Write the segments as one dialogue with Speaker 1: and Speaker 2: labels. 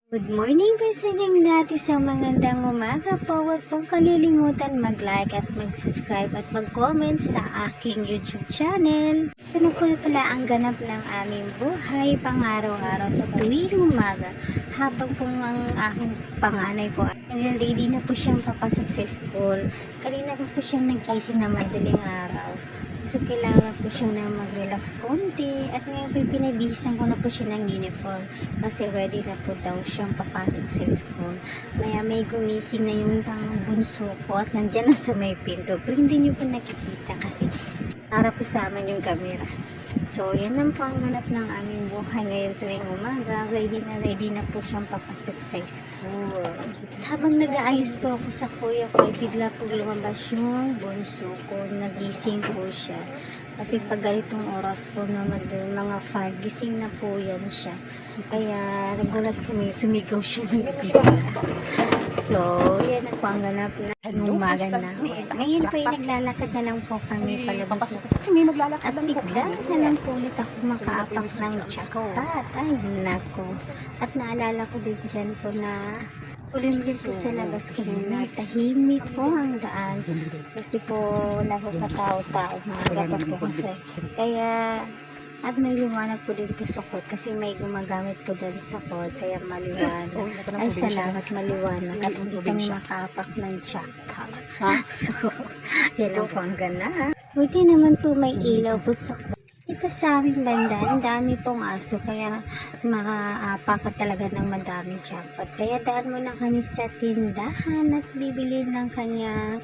Speaker 1: Good morning po sa inyong lahat. Isang magandang umaga po. Huwag pong kalilimutan mag-like at mag-subscribe at mag-comment sa aking YouTube channel. Ano po pala ang ganap ng aming buhay pang-araw-araw sa tuwing umaga. Habang po ang aking panganay po ay ready na po siyang papasok sa school. Kanina po siyang nagising na madaling araw. So, kailangan po siya na mag-relax konti. At ngayon po, pinabihisan ko na po siya ng uniform. Kasi ready na po daw siyang papasok sa school. Maya may gumising na yung bunso ko at nandyan na sa may pinto. Pero hindi niyo po nakikita kasi para po sa amin yung camera. So, yan lang po ang ganap ng aming buhay ngayon tuwing umaga. Ready na po siyang papasok sa school. Habang nag-aayos po ako sa kuya ko, ay bigla po lumabas yung bunso ko. Nagising po siya. Kasi pag ganitong oras po na mga 5, gising na po yan siya. Kaya nagulat kami, sumigaw siya ng bigla. So, yan ang panganap na umaga namin. Ngayon po ay naglalakad na lang po kami palabas. At bigla na lang po ulit ako makaapak ng jackpot. Ay, nako. At naalala ko din dyan po na ulit po sa labas kanina. Tahimik po ang daan. Kasi po wala po katao-tao. Maaga pa po kasi. Kaya at may liwanag po din po sa court kasi may gumagamit po din sa court kaya maliwanag. Ay salamat, maliwanag at hindi kami makaapak ng jackpot. So, yan lang po ang gana. Buti naman po may ilaw po sa court. Ito sa aming banda, ang dami pong aso kaya makaapak talaga ng madaming jackpot. Kaya daan muna kami sa tindahan at bibili ng kanya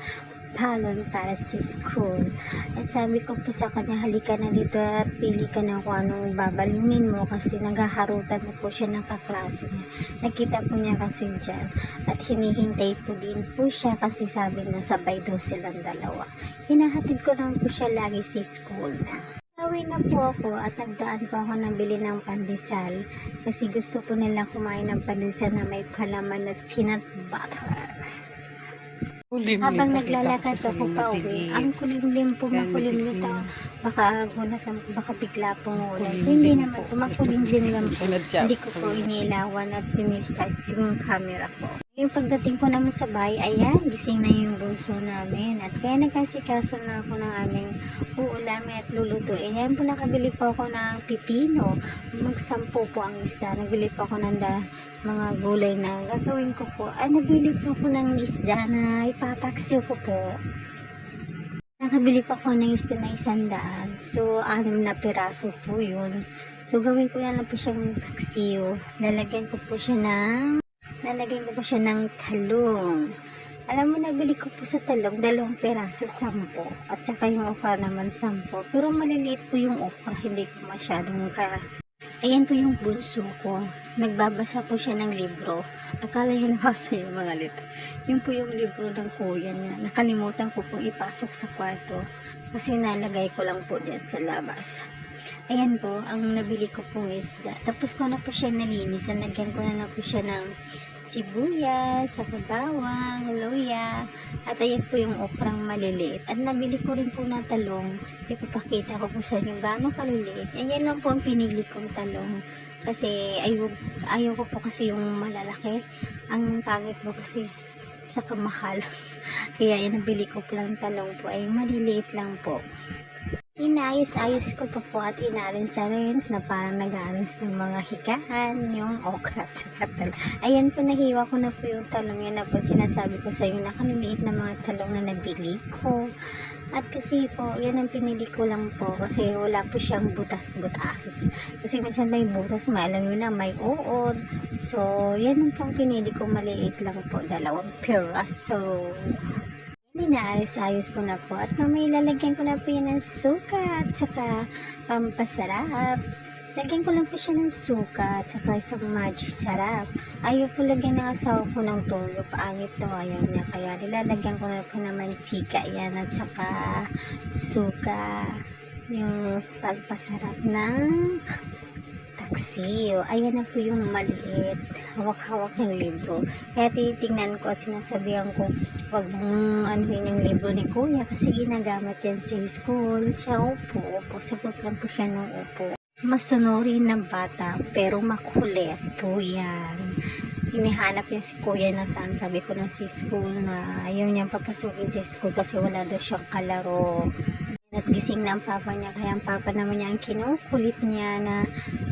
Speaker 1: palon para sa school. At sabi ko po sa kanya, halika na dito at pili ka na kung anong babalunin mo kasi naghaharutan po siya ng kaklase niya. Nakita po niya kasi dyan at hinihintay po din po siya kasi sabi na sabay daw silang dalawa. Hinahatid ko lang po siya lagi sa school na. Uwi na po ako at nagdaan po ako ng bili ng pandesal kasi gusto po nila kumain ng pandesal na may palaman at peanut butter. Habang naglalakad ako pa uwi, ang kulimlim po, makulimlim ito. Baka gulat lang, baka bigla pong ulan. Hindi naman po, makulimlim lang po. Hindi ko po inilawan at pinistart yung camera ko. Yung pagdating ko naman sa bahay, ayan, gising na yung bunso namin. At kaya nagkasikaso na ako ng aming uulamin at lulutuin. Ayan po, nakabili po ako ng pipino. Magsampo po ang isa. Nabili po ako ng mga gulay na gagawin ko po. Ay, nabili po ako ng isda na ipapaksiw ko po. Nakabili po ako ng isda na 100. So, 6 na piraso po yun. So, gawin ko na lang po siyang paksiw. Lalagyan ko po siya ng talong. Alam mo, nabili ko po sa talong 2 piraso, 10. At saka yung okra naman 10. Pero maliliit po yung okra, hindi po masyadong Ayan po yung bunso ko. Nagbabasa po siya ng libro. Akala niya nabasa yung mga letra. Yun po yung libro ng kuya niya. Nakalimutan ko pong ipasok sa kwarto. Kasi nalagay ko lang po dyan sa labas. Ayan po, ang nabili ko pong isda. Tapos ko na po siya nalinis. Nalagyan ko na po siya ng sibuyas, bawang, luya, at ayan po yung okrang maliliit. At nabili ko rin po na talong. Ipapakita ko po sa inyo gaano kaliliit. Ayan lang po ang pinili kong talong. Kasi ayaw ko po kasi yung malalaki. Ang pangit po kasi sa kamahal. Kaya yung nabili ko po lang talong po ay maliliit lang po. Inayos-ayos ko po at inarins-arins na parang nag-arins ng mga higaan, yung okra at saka ayan po, nahiwa ko na po yung talong. Yan na po sinasabi ko sa inyo na kaliliit na mga talong na nabili ko. At kasi po, yan ang pinili ko lang po kasi wala po siyang butas-butas. Kasi minsan may butas, alam nyo na may uod. So, yan ang pong pinili ko, maliit lang po, 2 piraso. Inaayos-ayos ko na po at mamaya lalagyan ko na po yan ng suka at saka pampasarap. Lagyan ko lang po siya ng suka at saka isang magic sarap. Ayaw po lagyan ng asawa ko ng toyo, paangit daw ayaw niya. Kaya nilalagyan ko na po ng mantika yan at saka suka, yung pampasarap ng taksiw. Ayan na po yung maliit. Hawak-hawak ng libro. Kaya titingnan ko at sinasabihan ko, wag mong anuhin yung libro ni kuya kasi ginagamit yan sa school. Siya, upo. Sagot lang po siya ng upo. Masunurin ng bata pero makulit po yan. hinihanap yung si kuya na saan. Sabi ko na si school na ayaw niyang papasukin sa school kasi wala daw siyang kalaro. At gising na ang papa niya, kaya ang papa naman niya ang kinukulit niya na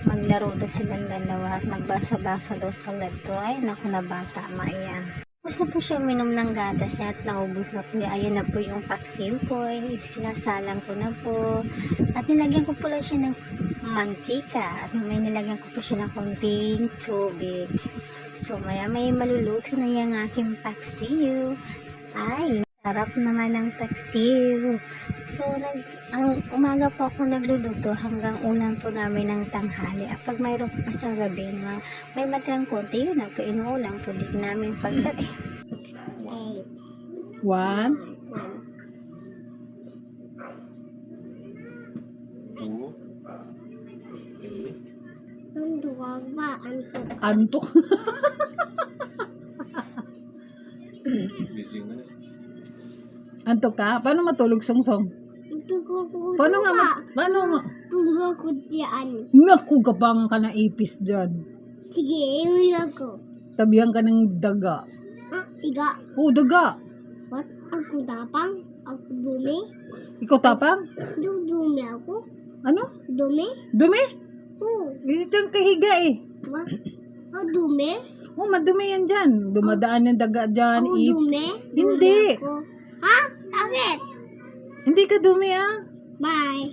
Speaker 1: maglaro daw silang dalawa at magbasa-basa daw sa libro. Ay, naku na bata, maya. Tapos na po siya uminom ng gatas niya at naubos na po niya. Ayan na po yung vaccine po. Sinasalang ko na po. At nilagyan ko po lang siya ng mantika. At may nilagyan ko po siya ng konting tubig. So, maya may maluluto na yung aking vaccine. Ay, sarap naman ng paksiw. So, ang umaga po ako nagluluto hanggang ulan po namin ng tanghali. At pag mayroon po sa gabi na may matirang konti, yun ang inuulang po din namin paggabi.
Speaker 2: 1.
Speaker 1: Ang duwag ba? Antok.
Speaker 2: Antok. Antok ka? Paano matulog, Song-Song? Paano nga?
Speaker 1: Tulog ko diyan.
Speaker 2: Naku, kapang ka na ipis dyan.
Speaker 1: Sige, iwilag ko.
Speaker 2: Tabihan ka ng daga.
Speaker 1: Iga.
Speaker 2: Oh, daga.
Speaker 1: What? Ako tapang? Ako dumi?
Speaker 2: Ikaw tapang?
Speaker 1: Dumi ako?
Speaker 2: Ano?
Speaker 1: Dumi?
Speaker 2: Dumi?
Speaker 1: Oo.
Speaker 2: Dito yung kahiga eh.
Speaker 1: What? Dumi?
Speaker 2: Oh, madumi yan dyan. Dumadaan yung daga dyan.
Speaker 1: Ako dumi?
Speaker 2: Hindi.
Speaker 1: Dumi ako. Ha? Bakit?
Speaker 2: Hindi ka dumi ah.
Speaker 1: Bye.